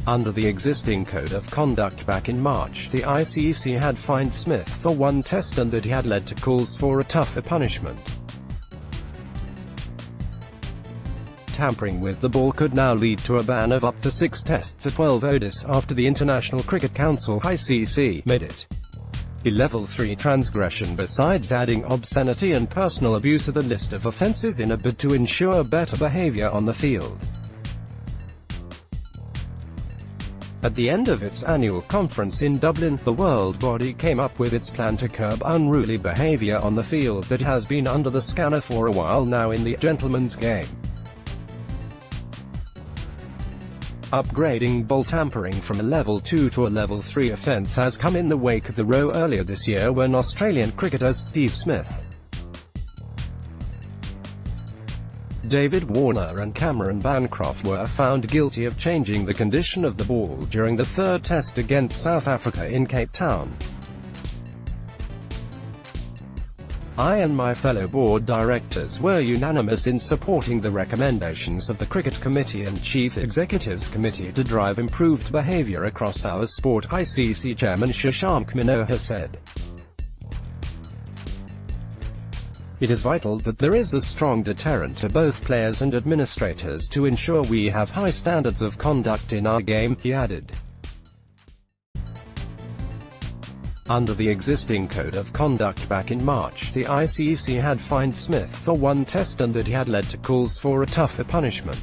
Under the existing code of conduct back in March, the ICC had fined Smith for one test and that he had led to calls for a tougher punishment. Tampering with the ball could now lead to a ban of up to 6 tests at 12 ODIs after the International Cricket Council (ICC) made it a Level 3 transgression, besides adding obscenity and personal abuse to the list of offences in a bid to ensure better behaviour on the field. At the end of its annual conference in Dublin, the world body came up with its plan to curb unruly behaviour on the field that has been under the scanner for a while now in the gentleman's game. Upgrading ball tampering from a Level 2 to a Level 3 offence has come in the wake of the row earlier this year when Australian cricketers Steve Smith, David Warner and Cameron Bancroft were found guilty of changing the condition of the ball during the third test against South Africa in Cape Town. I and my fellow board directors were unanimous in supporting the recommendations of the Cricket Committee and Chief Executives Committee to drive improved behaviour across our sport, ICC Chairman Shashank Minocha said. It is vital that there is a strong deterrent to both players and administrators to ensure we have high standards of conduct in our game, he added. Under the existing code of conduct back in March, the ICC had fined Smith for one test and that he had led to calls for a tougher punishment.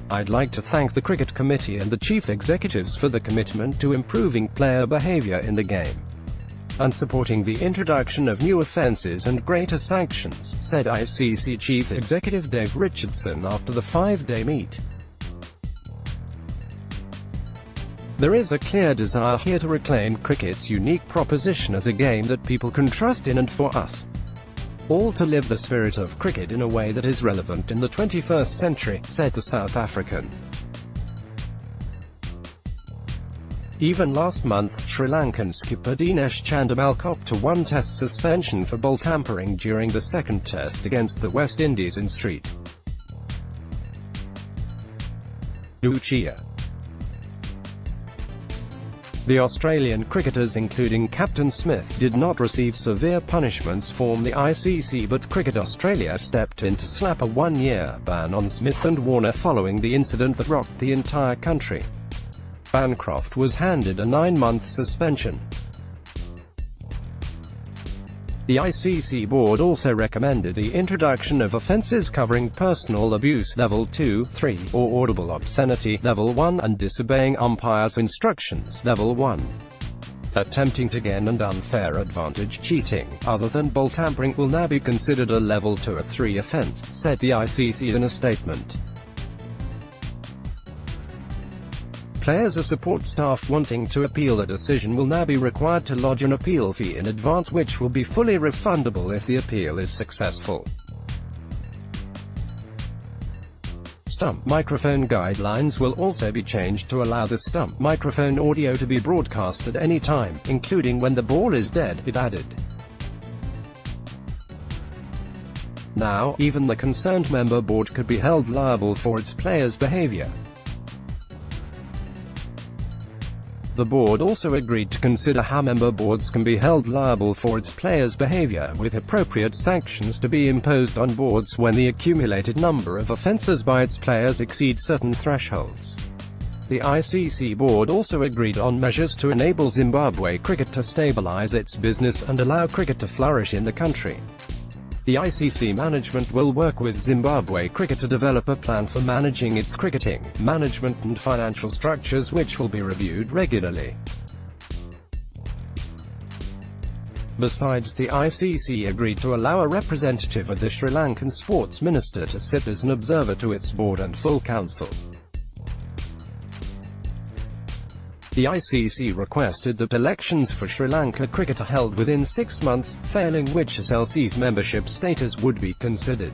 I'd like to thank the Cricket Committee and the Chief Executives for the commitment to improving player behaviour in the game and supporting the introduction of new offences and greater sanctions, said ICC Chief Executive Dave Richardson after the 5-day meet. There is a clear desire here to reclaim cricket's unique proposition as a game that people can trust in, and for us all to live the spirit of cricket in a way that is relevant in the 21st century, said the South African. Even last month, Sri Lankan skipper Dinesh Chandimal copped a one-test suspension for ball tampering during the second test against the West Indies in St. Lucia. The Australian cricketers, including Captain Smith, did not receive severe punishments from the ICC, but Cricket Australia stepped in to slap a one-year ban on Smith and Warner following the incident that rocked the entire country. Bancroft was handed a 9-month suspension. The ICC board also recommended the introduction of offences covering personal abuse Level 2, 3, or audible obscenity Level 1, and disobeying umpire's instructions Level 1. Attempting to gain an unfair advantage cheating, other than ball tampering, will now be considered a Level 2 or 3 offence, said the ICC in a statement. Players or support staff wanting to appeal a decision will now be required to lodge an appeal fee in advance, which will be fully refundable if the appeal is successful. Stump microphone guidelines will also be changed to allow the stump microphone audio to be broadcast at any time, including when the ball is dead, it added. Now, even the concerned member board could be held liable for its players' behaviour. The board also agreed to consider how member boards can be held liable for its players' behaviour, with appropriate sanctions to be imposed on boards when the accumulated number of offences by its players exceeds certain thresholds. The ICC board also agreed on measures to enable Zimbabwe cricket to stabilise its business and allow cricket to flourish in the country. The ICC management will work with Zimbabwe cricket to develop a plan for managing its cricketing, management and financial structures, which will be reviewed regularly. Besides, the ICC agreed to allow a representative of the Sri Lankan sports minister to sit as an observer to its board and full council. The ICC requested that elections for Sri Lanka cricket are held within 6 months, failing which SLC's membership status would be considered.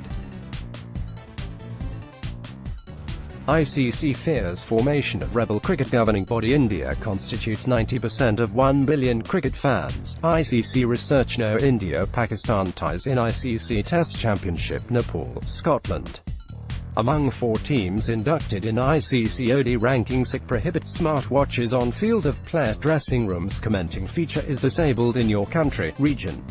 ICC fears formation of rebel cricket governing body. India constitutes 90% of 1 billion cricket fans. ICC research. No India-Pakistan ties in ICC Test Championship. Nepal, Scotland. Among 4 teams inducted in ICC OD rankings, it prohibits smartwatches on field if player dressing rooms commenting feature is disabled in your country, region,